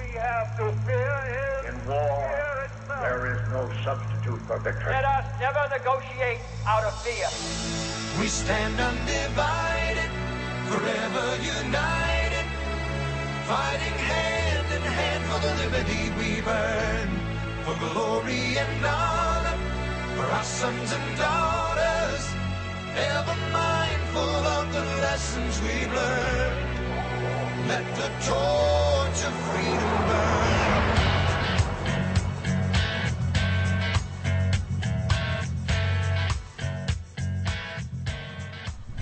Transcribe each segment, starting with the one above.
In war, there is no substitute for victory. Let us never negotiate out of fear. We stand undivided, forever united, fighting hand in hand for the liberty we've earned, for glory and honor, for our sons and daughters, ever mindful of the lessons we've learned. Let the torch of freedom burn.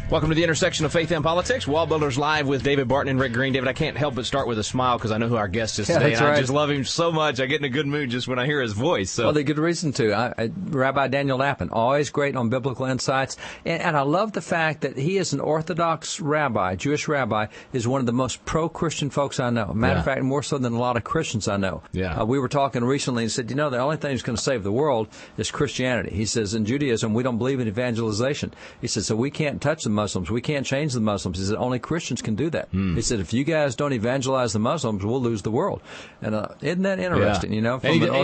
Welcome to the intersection of faith and politics. Wall Builders Live with David Barton and Rick Green. David, I can't help but start with a smile because I know who our guest is today, and I just love him so much. I get in a good mood just when I hear his voice. So. Well, there's good reason to. Rabbi Daniel Lapin, always great on biblical insights, and I love the fact that he is an Orthodox rabbi, Jewish rabbi, is one of the most pro-Christian folks I know. Matter of fact, more so than a lot of Christians I know. Yeah. We were talking recently and said, the only thing that's going to save the world is Christianity. He says, in Judaism, we don't believe in evangelization. He says, so we can't touch the Muslims. We can't change the Muslims. He said, only Christians can do that. He said, if you guys don't evangelize the Muslims, we'll lose the world. And isn't that interesting, He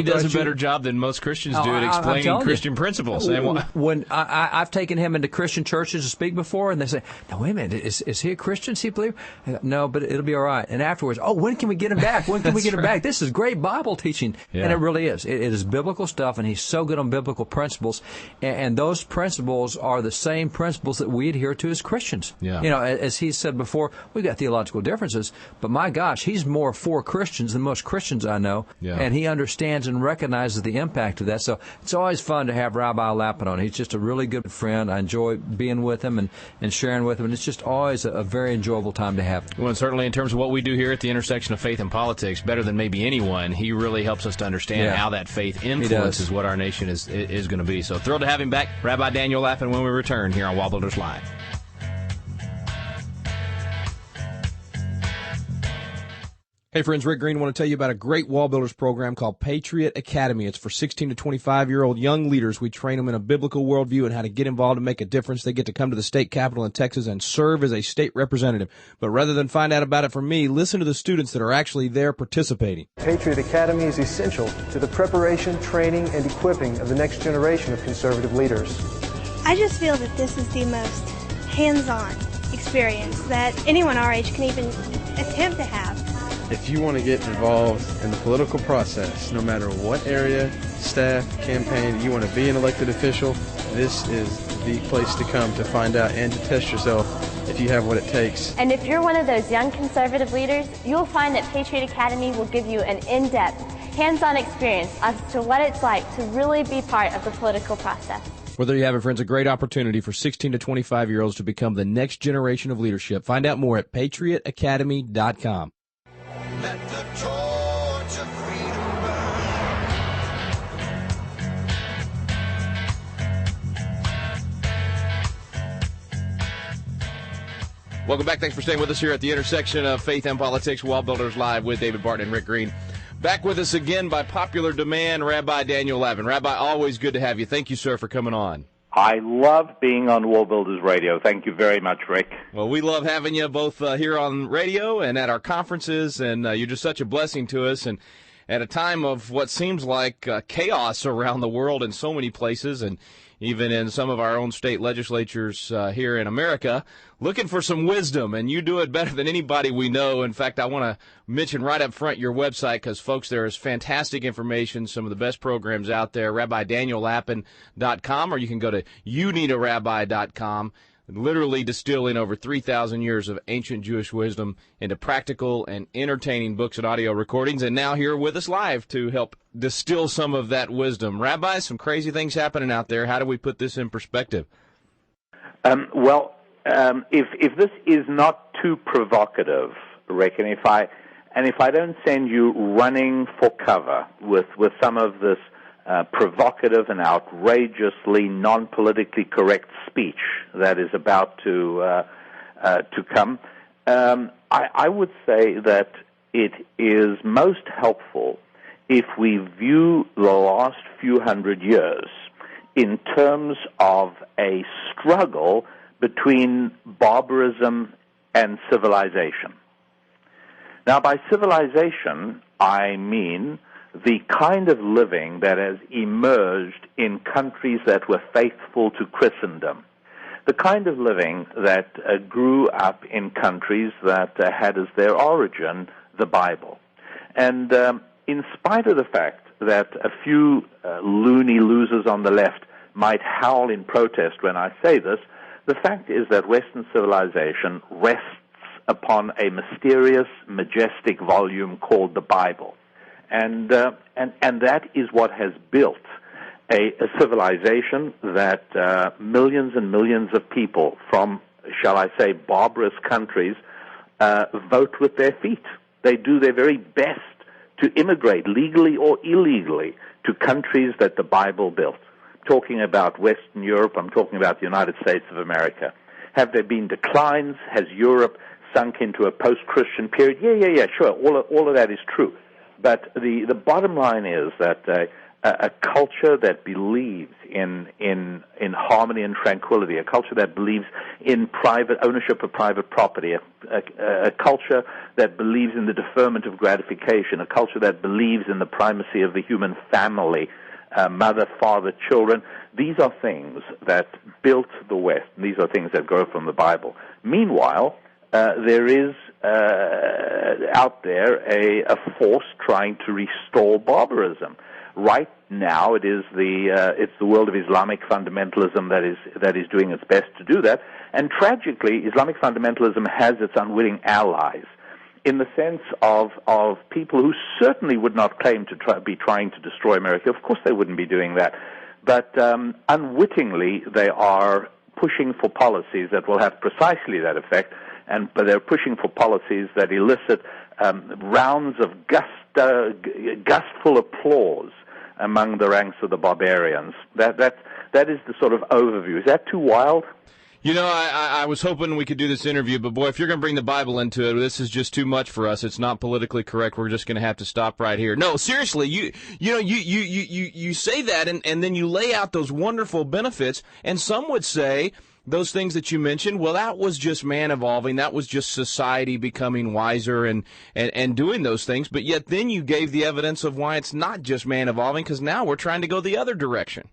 does a better job than most Christians do at explaining Christian principles. When I've taken him into Christian churches to speak before, and they say, now, wait a minute, is he a Christian? Does he believe? No, but it'll be all right. And afterwards, when can we get him back? When can we get him back? This is great Bible teaching. Yeah. And it really is. It is biblical stuff, and he's so good on biblical principles. And those principles are the same principles that we adhere to as Christians. Yeah. As he said before, we've got theological differences, but my gosh, he's more for Christians than most Christians I know, and he understands and recognizes the impact of that. So it's always fun to have Rabbi Lapin on. He's just a really good friend. I enjoy being with him and sharing with him, and it's just always a very enjoyable time to have. Well, and certainly in terms of what we do here at the intersection of faith and politics, better than maybe anyone, he really helps us to understand how that faith influences what our nation is going to be. So thrilled to have him back, Rabbi Daniel Lapin, when we return here on Wall Builders Live. Hey friends, Rick Green. I want to tell you about a great Wall Builders program called Patriot Academy. It's for 16 to 25-year-old young leaders. We train them in a biblical worldview and how to get involved and make a difference. They get to come to the state capitol in Texas and serve as a state representative. But rather than find out about it from me, listen to the students that are actually there participating. Patriot Academy is essential to the preparation, training, and equipping of the next generation of conservative leaders. I just feel that this is the most hands-on experience that anyone our age can even attempt to have. If you want to get involved in the political process, no matter what area, staff, campaign, you want to be an elected official, this is the place to come to find out and to test yourself if you have what it takes. And if you're one of those young conservative leaders, you'll find that Patriot Academy will give you an in-depth, hands-on experience as to what it's like to really be part of the political process. Well, there you have it, friends. A great opportunity for 16 to 25-year-olds to become the next generation of leadership. Find out more at patriotacademy.com. Let the torch of freedom burn. Welcome back. Thanks for staying with us here at the intersection of faith and politics. Wall Builders Live with David Barton and Rick Green. Back with us again by popular demand, Rabbi Daniel Lapin. Rabbi, always good to have you. Thank you, sir, for coming on. I love being on Wall Builders Radio. Thank you very much, Rick. Well, we love having you both here on radio and at our conferences, and you're just such a blessing to us. And at a time of what seems like chaos around the world in so many places, and even in some of our own state legislatures here in America, looking for some wisdom, and you do it better than anybody we know. In fact, I want to mention right up front your website because, folks, there is fantastic information, some of the best programs out there, RabbiDanielLapin.com, or you can go to youneedarabbi.com. Literally distilling over 3,000 years of ancient Jewish wisdom into practical and entertaining books and audio recordings, and now here with us live to help distill some of that wisdom. Rabbi, some crazy things happening out there. How do we put this in perspective? If this is not too provocative, Rick, and if I don't send you running for cover with some of this provocative and outrageously non-politically correct speech that is about to come, I would say that it is most helpful if we view the last few hundred years in terms of a struggle between barbarism and civilization. Now, by civilization, I mean the kind of living that has emerged in countries that were faithful to Christendom. The kind of living that grew up in countries that had as their origin the Bible. And in spite of the fact that a few loony losers on the left might howl in protest when I say this, the fact is that Western civilization rests upon a mysterious, majestic volume called the Bible. And that is what has built a civilization that millions and millions of people from, shall I say, barbarous countries vote with their feet. They do their very best to immigrate, legally or illegally, to countries that the Bible built. I'm talking about Western Europe, I'm talking about the United States of America. Have there been declines? Has Europe sunk into a post-Christian period? Yeah, sure. All of that is true. But the bottom line is that a culture that believes in harmony and tranquility, a culture that believes in private ownership of private property, a culture that believes in the deferment of gratification, a culture that believes in the primacy of the human family, mother, father, children. These are things that built the West, and these are things that grow from the Bible. Meanwhile, there is out there a force trying to restore barbarism. Right now, it's the world of Islamic fundamentalism that is doing its best to do that. And tragically, Islamic fundamentalism has its unwitting allies, in the sense of people who certainly would not claim to be trying to destroy America. Of course, they wouldn't be doing that. But unwittingly, they are pushing for policies that will have precisely that effect. But they're pushing for policies that elicit rounds of gustful applause among the ranks of the barbarians. That is the sort of overview. Is that too wild? You know, I was hoping we could do this interview, but boy, if you're going to bring the Bible into it, this is just too much for us. It's not politically correct. We're just going to have to stop right here. No, seriously, you say that, and then you lay out those wonderful benefits, and some would say those things that you mentioned, well, that was just man evolving. That was just society becoming wiser and doing those things. But yet then you gave the evidence of why it's not just man evolving, because now we're trying to go the other direction.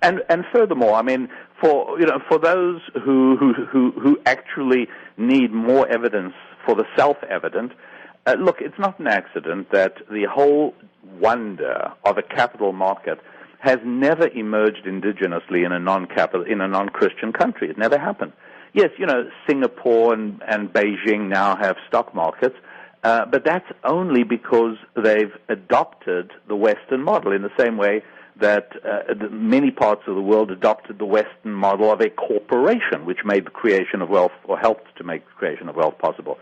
And furthermore, I mean, for those who actually need more evidence for the self-evident, look, it's not an accident that the whole wonder of a capital market has never emerged indigenously in a non-Christian country. It never happened. Yes, Singapore and Beijing now have stock markets, but that's only because they've adopted the Western model in the same way that many parts of the world adopted the Western model of a corporation, which made the creation of wealth, or helped to make the creation of wealth possible.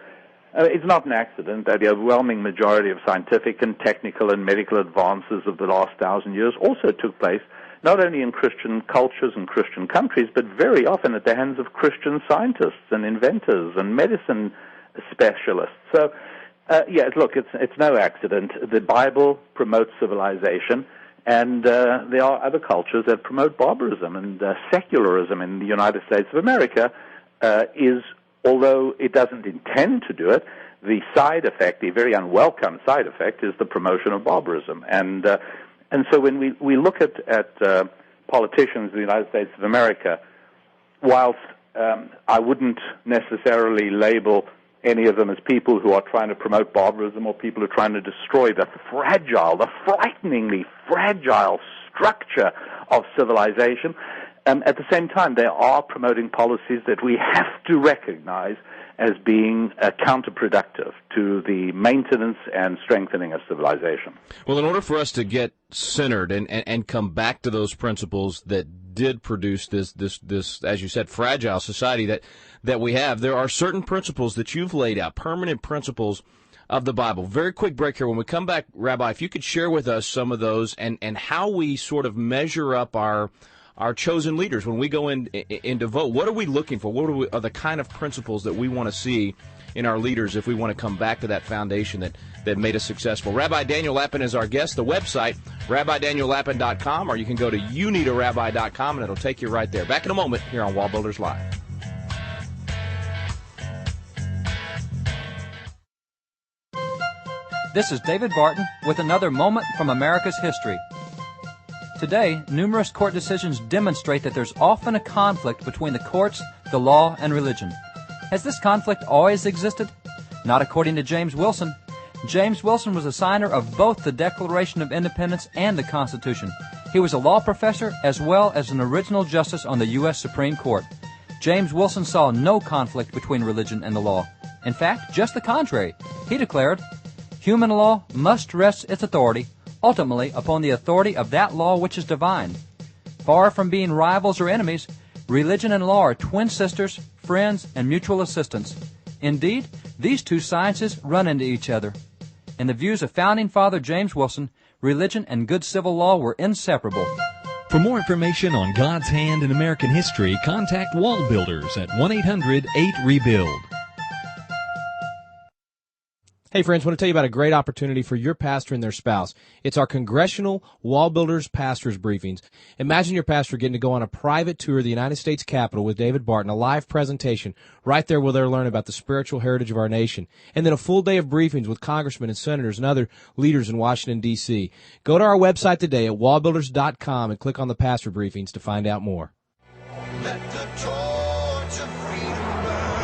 It's not an accident that the overwhelming majority of scientific and technical and medical advances of the last 1,000 years also took place not only in Christian cultures and Christian countries, but very often at the hands of Christian scientists and inventors and medicine specialists. So, look, it's no accident. The Bible promotes civilization, and there are other cultures that promote barbarism, and secularism in the United States of America is, although it doesn't intend to do it, the side effect, the very unwelcome side effect, is the promotion of barbarism. And so when we look at politicians in the United States of America, whilst I wouldn't necessarily label any of them as people who are trying to promote barbarism or people who are trying to destroy the frighteningly fragile structure of civilization, at the same time, they are promoting policies that we have to recognize as being counterproductive to the maintenance and strengthening of civilization. Well, in order for us to get centered and come back to those principles that did produce this, as you said, fragile society that we have, there are certain principles that you've laid out, permanent principles of the Bible. Very quick break here. When we come back, Rabbi, if you could share with us some of those and how we sort of measure up our chosen leaders when we go in to vote. What are we looking for? What are the kind of principles that we want to see in our leaders if we want to come back to that foundation that made us successful? Rabbi Daniel Lapin is our guest. The website, RabbiDanielLapin.com, or you can go to youneedarabbi.com, and it'll take you right there. Back in a moment here on Wall Builders Live. This is David Barton with another moment from America's history. Today, numerous court decisions demonstrate that there's often a conflict between the courts, the law, and religion. Has this conflict always existed? Not according to James Wilson. James Wilson was a signer of both the Declaration of Independence and the Constitution. He was a law professor as well as an original justice on the U.S. Supreme Court. James Wilson saw no conflict between religion and the law. In fact, just the contrary. He declared, "Human law must rest its authority, ultimately, upon the authority of that law which is divine." Far from being rivals or enemies, religion and law are twin sisters, friends, and mutual assistants. Indeed, these two sciences run into each other. In the views of Founding Father James Wilson, religion and good civil law were inseparable. For more information on God's hand in American history, contact Wall Builders at 1-800-8-REBUILD. Hey friends, I want to tell you about a great opportunity for your pastor and their spouse. It's our Congressional Wall Builders Pastors Briefings. Imagine your pastor getting to go on a private tour of the United States Capitol with David Barton, a live presentation right there where they'll learn about the spiritual heritage of our nation, and then a full day of briefings with congressmen and senators and other leaders in Washington, D.C. Go to our website today at wallbuilders.com and click on the pastor briefings to find out more. Let the torch of freedom burn.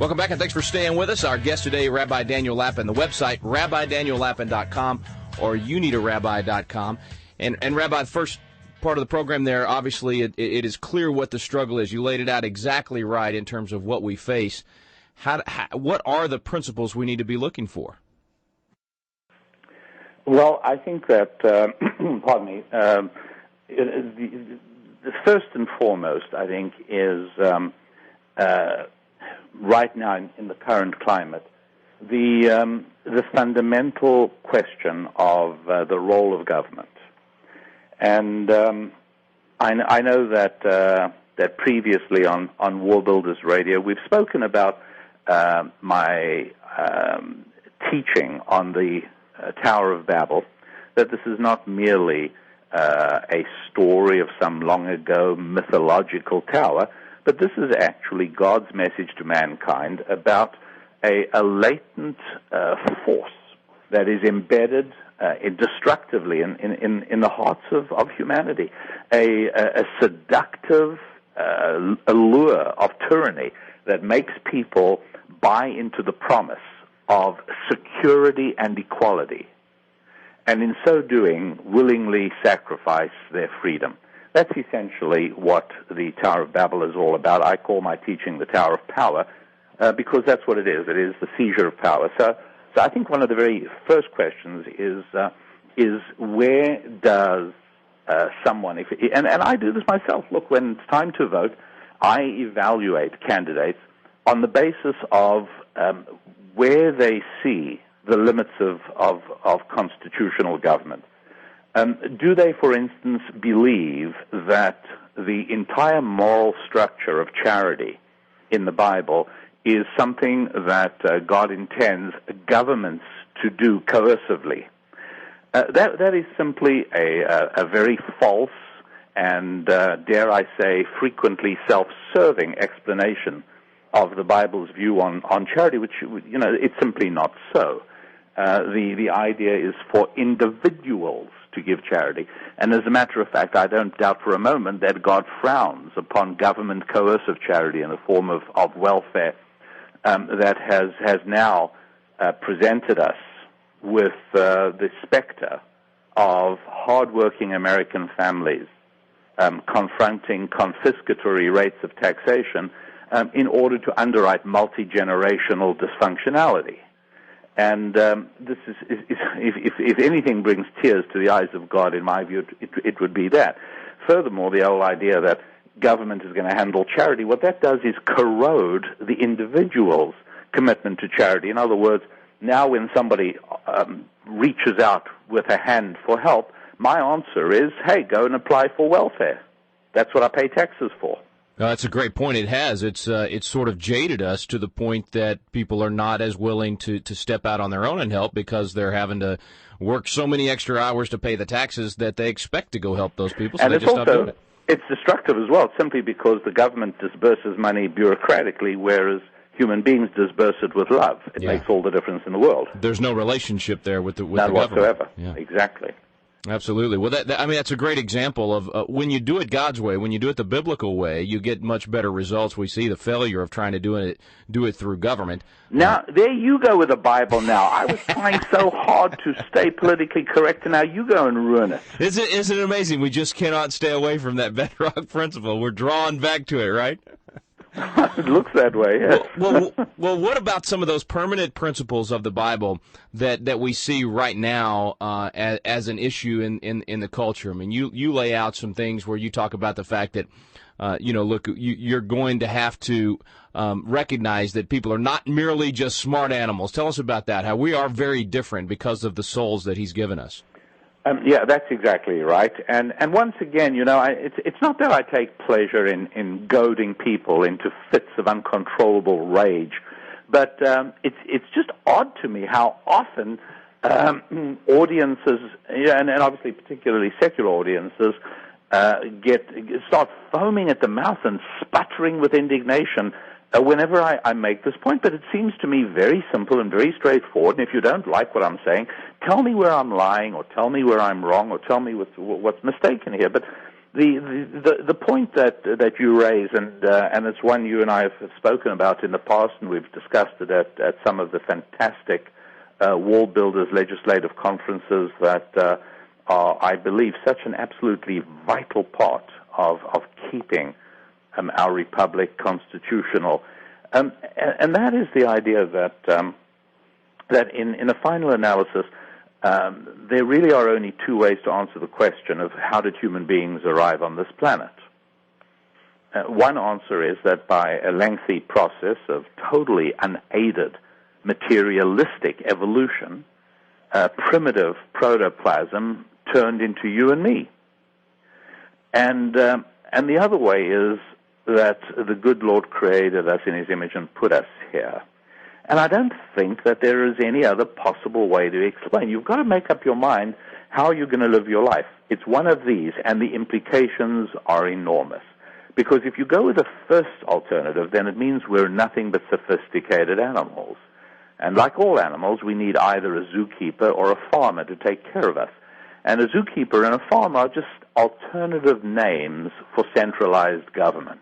Welcome back, and thanks for staying with us. Our guest today, Rabbi Daniel Lapin. The website, RabbiDanielLapin.com or YouNeedARabbi.com. And Rabbi, the first part of the program there, obviously it is clear what the struggle is. You laid it out exactly right in terms of what we face. What are the principles we need to be looking for? Well, I think that, pardon me, the first and foremost, I think, is right now in the current climate, the fundamental question of the role of government. And I know that previously on Wall Builders Radio, we've spoken about my teaching on the Tower of Babel, that this is not merely a story of some long ago mythological tower, but this is actually God's message to mankind about a latent force that is embedded destructively in the hearts of humanity, a seductive allure of tyranny that makes people buy into the promise of security and equality, and in so doing willingly sacrifice their freedom. That's essentially what the Tower of Babel is all about. I call my teaching the Tower of Power because that's what it is. It is the seizure of power. So I think one of the very first questions is where does someone, and I do this myself, look, when it's time to vote, I evaluate candidates on the basis of where they see the limits of constitutional government. Do they, for instance, believe that the entire moral structure of charity in the Bible is something that God intends governments to do coercively? That is simply a very false and, dare I say, frequently self-serving explanation of the Bible's view on charity, which, it's simply not so. The idea is for individuals to give charity. And as a matter of fact, I don't doubt for a moment that God frowns upon government coercive charity in the form of welfare that has now presented us with the specter of hardworking American families confronting confiscatory rates of taxation in order to underwrite multi-generational dysfunctionality. And this is if anything brings tears to the eyes of God, in my view, it would be that. Furthermore, the whole idea that government is going to handle charity, what that does is corrode the individual's commitment to charity. In other words, now when somebody reaches out with a hand for help, my answer is, hey, go and apply for welfare. That's what I pay taxes for. That's a great point. It has. It's sort of jaded us to the point that people are not as willing to step out on their own and help because they're having to work so many extra hours to pay the taxes that they expect to go help those people, so and they just stop doing it. It's destructive as well, simply because the government disburses money bureaucratically, whereas human beings disburse it with love. It makes all the difference in the world. There's no relationship there with the None government. whatsoever. Yeah. Exactly. Absolutely. Well, that's a great example of when you do it God's way, when you do it the biblical way, you get much better results. We see the failure of trying to do it through government. Now, there you go with the Bible now. I was trying so hard to stay politically correct, and now you go and ruin it. Isn't it amazing? We just cannot stay away from that bedrock principle. We're drawn back to it, right? It looks that way, yes. Well, what about some of those permanent principles of the Bible that we see right now as an issue in the culture? I mean, you lay out some things where you talk about the fact that, look, you're going to have to recognize that people are not merely just smart animals. Tell us about that, how we are very different because of the souls that He's given us. Yeah, that's exactly right. And once again, it's not that I take pleasure in goading people into fits of uncontrollable rage, but it's just odd to me how often audiences, and obviously particularly secular audiences, start foaming at the mouth and sputtering with indignation whenever I make this point. But it seems to me very simple and very straightforward. And if you don't like what I'm saying, tell me where I'm lying, or tell me where I'm wrong, or tell me what's mistaken here. But the point that you raise, and it's one you and I have spoken about in the past, and we've discussed it at some of the fantastic Wall Builders legislative conferences that are, I believe, such an absolutely vital part of keeping our republic constitutional, and that is the idea that in a final analysis, there really are only two ways to answer the question of how did human beings arrive on this planet. One answer is that by a lengthy process of totally unaided materialistic evolution, primitive protoplasm turned into you and me. And the other way is that the good Lord created us in His image and put us here. And I don't think that there is any other possible way to explain. You've got to make up your mind how you're going to live your life. It's one of these, and the implications are enormous. Because if you go with the first alternative, then it means we're nothing but sophisticated animals. And like all animals, we need either a zookeeper or a farmer to take care of us. And a zookeeper and a farmer are just alternative names for centralized government.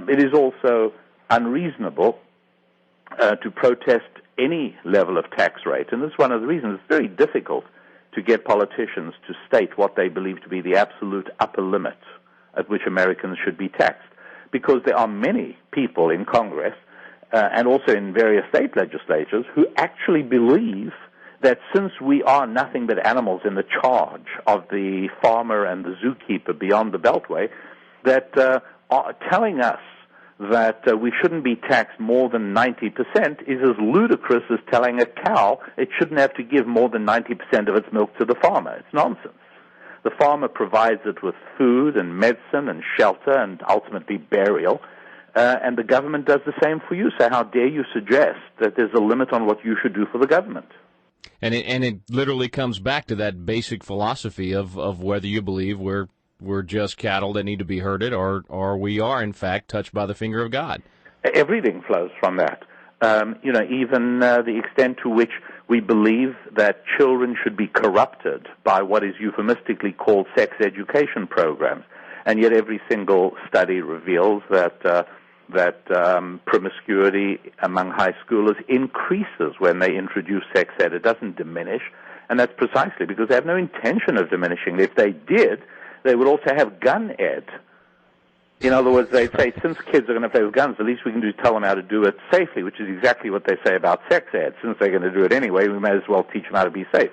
It is also unreasonable to protest any level of tax rate, and this is one of the reasons it's very difficult to get politicians to state what they believe to be the absolute upper limit at which Americans should be taxed, because there are many people in Congress and also in various state legislatures who actually believe that since we are nothing but animals in the charge of the farmer and the zookeeper beyond the Beltway, that are telling us that we shouldn't be taxed more than 90% is as ludicrous as telling a cow it shouldn't have to give more than 90% of its milk to the farmer. It's nonsense. The farmer provides it with food and medicine and shelter and ultimately burial, and the government does the same for you. So how dare you suggest that there's a limit on what you should do for the government? And it literally comes back to that basic philosophy of whether you believe we're just cattle that need to be herded, or we are in fact touched by the finger of God. Everything flows from that. Even the extent to which we believe that children should be corrupted by what is euphemistically called sex education programs, and yet every single study reveals that promiscuity among high schoolers increases when they introduce sex ed. It doesn't diminish, and that's precisely because they have no intention of diminishing. If they did, they would also have gun ed. In other words, they say, since kids are going to play with guns, the least we can do is tell them how to do it safely, which is exactly what they say about sex ed. Since they're going to do it anyway, we may as well teach them how to be safe.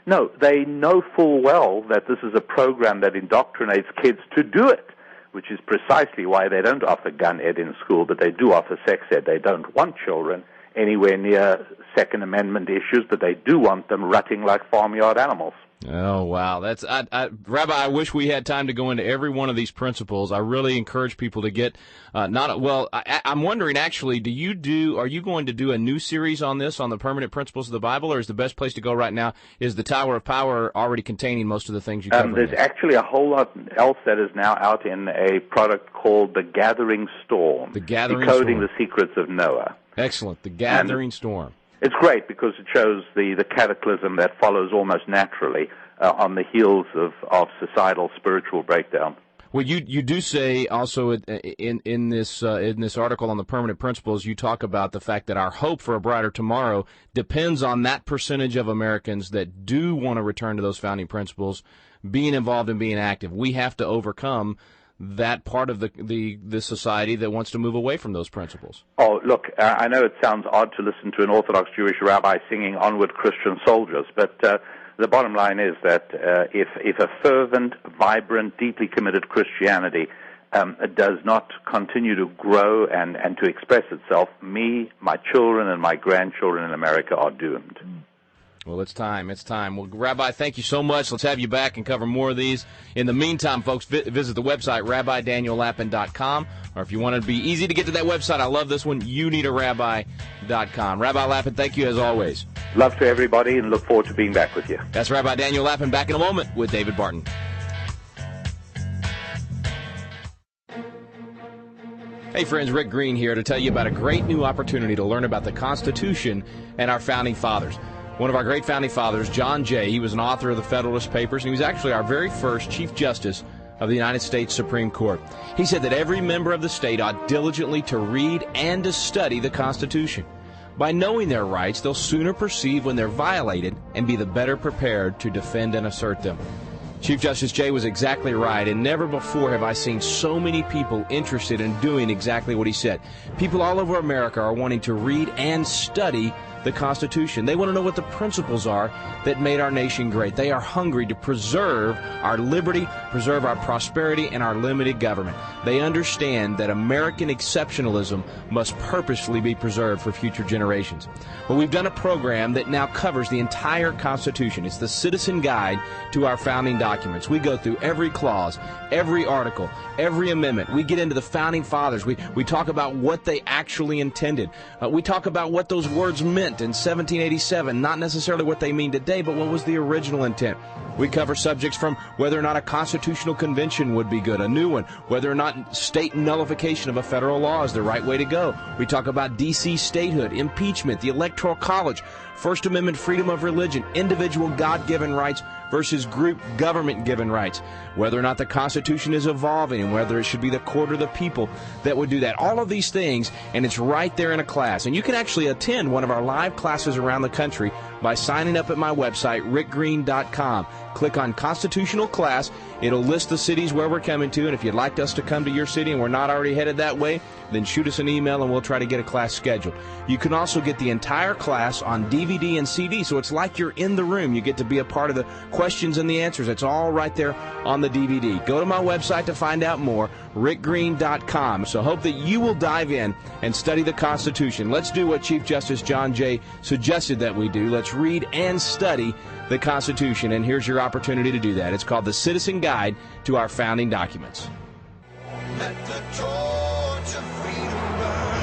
No, they know full well that this is a program that indoctrinates kids to do it, which is precisely why they don't offer gun ed in school, but they do offer sex ed. They don't want children anywhere near Second Amendment issues, but they do want them rutting like farmyard animals. Oh, wow. That's Rabbi, I wish we had time to go into every one of these principles. I really encourage people to get I'm wondering, actually, are you going to do a new series on this, on the permanent principles of the Bible, or is the best place to go right now, is the Tower of Power already containing most of the things you covered? There's actually a whole lot else that is now out in a product called The Gathering Storm. The Gathering Decoding Storm. the Secrets of Noah. Excellent. The Gathering Storm. It's great because it shows the cataclysm that follows almost naturally on the heels of societal spiritual breakdown. Well, you do say also in this article on the permanent principles, you talk about the fact that our hope for a brighter tomorrow depends on that percentage of Americans that do want to return to those founding principles, being involved and being active. We have to overcome that part of the society that wants to move away from those principles. Oh, look, I know it sounds odd to listen to an Orthodox Jewish rabbi singing "Onward, Christian Soldiers," but the bottom line is that if a fervent, vibrant, deeply committed Christianity does not continue to grow and to express itself, me, my children, and my grandchildren in America are doomed. Well, it's time. It's time. Well, Rabbi, thank you so much. Let's have you back and cover more of these. In the meantime, folks, visit the website, RabbiDanielLappin.com. Or if you want to be easy to get to that website, I love this one, YouNeedARabbi.com. Rabbi Lappin, thank you as always. Love to everybody and look forward to being back with you. That's Rabbi Daniel Lappin. Back in a moment with David Barton. Hey friends, Rick Green here to tell you about a great new opportunity to learn about the Constitution and our Founding Fathers. One of our great Founding Fathers, John Jay, he was an author of the Federalist Papers, and he was actually our very first Chief Justice of the United States Supreme Court. He said that every member of the state ought diligently to read and to study the Constitution. By knowing their rights, they'll sooner perceive when they're violated and be the better prepared to defend and assert them. Chief Justice Jay was exactly right, and never before have I seen so many people interested in doing exactly what he said. People all over America are wanting to read and study the Constitution. They want to know what the principles are that made our nation great. They are hungry to preserve our liberty, preserve our prosperity, and our limited government. They understand that American exceptionalism must purposefully be preserved for future generations. Well, we've done a program that now covers the entire Constitution. It's the Citizen Guide to our founding documents. We go through every clause, every article, every amendment. We get into the Founding Fathers. We talk about what they actually intended. We talk about what those words meant in 1787, not necessarily what they mean today, but what was the original intent. We cover subjects from whether or not a constitutional convention would be good, a new one, whether or not state nullification of a federal law is the right way to go. We talk about D.C. statehood, impeachment, the Electoral College, First Amendment freedom of religion, individual God-given rights versus group government-given rights, whether or not the Constitution is evolving and whether it should be the court or the people that would do that. All of these things, and it's right there in a class. And you can actually attend one of our live classes around the country by signing up at my website, rickgreen.com. Click on Constitutional Class. It'll list the cities where we're coming to, and if you'd like us to come to your city and we're not already headed that way, then shoot us an email and we'll try to get a class scheduled. You can also get the entire class on DVD and CD, so it's like you're in the room. You get to be a part of the questions and the answers. It's all right there on the DVD. Go to my website to find out more, rickgreen.com. So hope that you will dive in and study the Constitution. Let's do what Chief Justice John Jay suggested that we do. Let's read and study the Constitution, and here's your opportunity to do that. It's called The Citizen Guide to Our Founding Documents. Let the torch of freedom burn.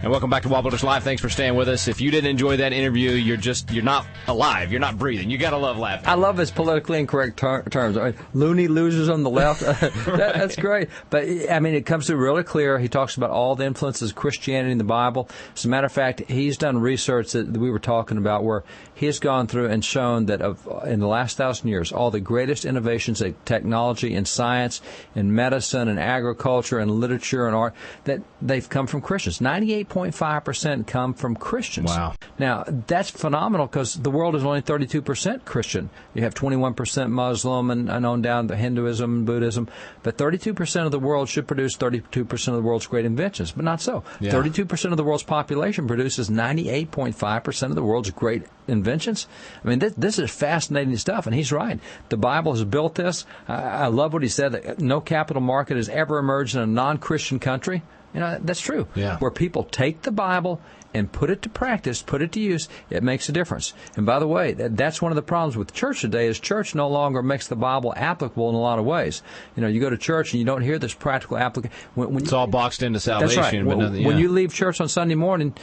And welcome back to Wallbuilders Live. Thanks for staying with us. If you didn't enjoy that interview, you're not alive. You're not breathing. You got to love laughing. I love his politically incorrect terms. Loony losers on the left. That's great. But, I mean, it comes through really clear. He talks about all the influences of Christianity in the Bible. As a matter of fact, he's done research that we were talking about where he's gone through and shown that in the last 1,000 years, all the greatest innovations in technology and science and medicine and agriculture and literature and art, that they've come from Christians. 98% 98.5% come from Christians. Wow. Now, that's phenomenal because the world is only 32% Christian. You have 21% Muslim and on down to Hinduism and Buddhism. But 32% of the world should produce 32% of the world's great inventions. But not so. Yeah. 32% of the world's population produces 98.5% of the world's great inventions. I mean, this is fascinating stuff, and he's right. The Bible has built this. I love what he said, that no capital market has ever emerged in a non-Christian country. You know, that's true. Yeah. Where people take the Bible and put it to practice, put it to use, it makes a difference. And by the way, that's one of the problems with the church today is church no longer makes the Bible applicable in a lot of ways. You know, you go to church and you don't hear this practical application. It's all boxed into salvation. That's right. But nothing, When you leave church on Sunday morning,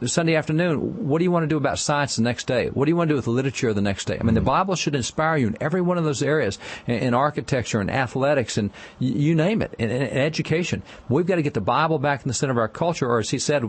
Sunday afternoon, what do you want to do about science the next day? What do you want to do with literature the next day? I mean, the Bible should inspire you in every one of those areas, in architecture and athletics and you name it, in education. We've got to get the Bible back in the center of our culture, or as he said,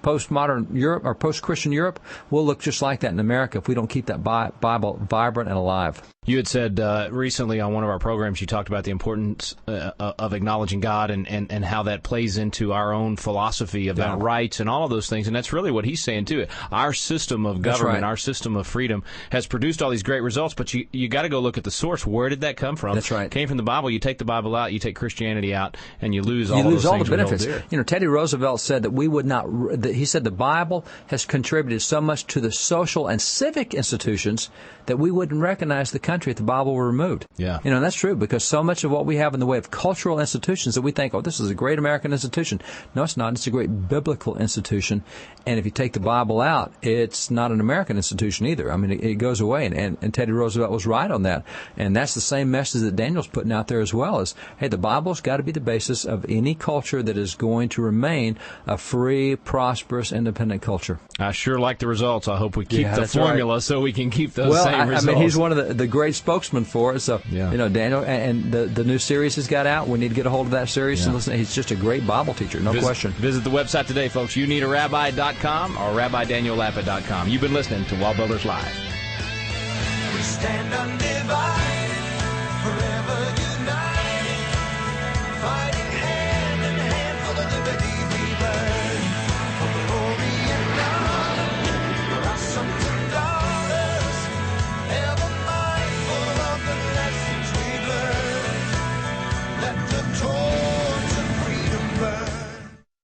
postmodern Europe or post-Christian Europe will look just like that in America if we don't keep that Bible vibrant and alive. You had said recently on one of our programs, you talked about the importance of acknowledging God and how that plays into our own philosophy about rights and all of those things. And that's really what he's saying, too. Our system of government, our system of freedom has produced all these great results, but you got to go look at the source. Where did that come from? That's right. It came from the Bible. You take the Bible out, you take Christianity out, and you lose all you those lose all things the benefits. we hold dear. You know, Teddy Roosevelt said that we would not. He said the Bible has contributed so much to the social and civic institutions that we wouldn't recognize the country if the Bible were removed. Yeah. You know, and that's true because so much of what we have in the way of cultural institutions that we think, oh, this is a great American institution. No, it's not. It's a great biblical institution. And if you take the Bible out, it's not an American institution either. I mean, it goes away. And Teddy Roosevelt was right on that. And that's the same message that Daniel's putting out there as well is, hey, the Bible's got to be the basis of any culture that is going to remain a free, prosperous, independent culture. I sure like the results. I hope we keep the formula so we can keep those same results. I mean, he's one of the great spokesmen for it. So, you know, Daniel, and the new series has got out. We need to get a hold of that series and listen. He's just a great Bible teacher, no question. Visit the website today, folks. YouNeedARabbi.com or RabbiDanielLapid.com. You've been listening to Wall Builders Live. We stand undivided forever.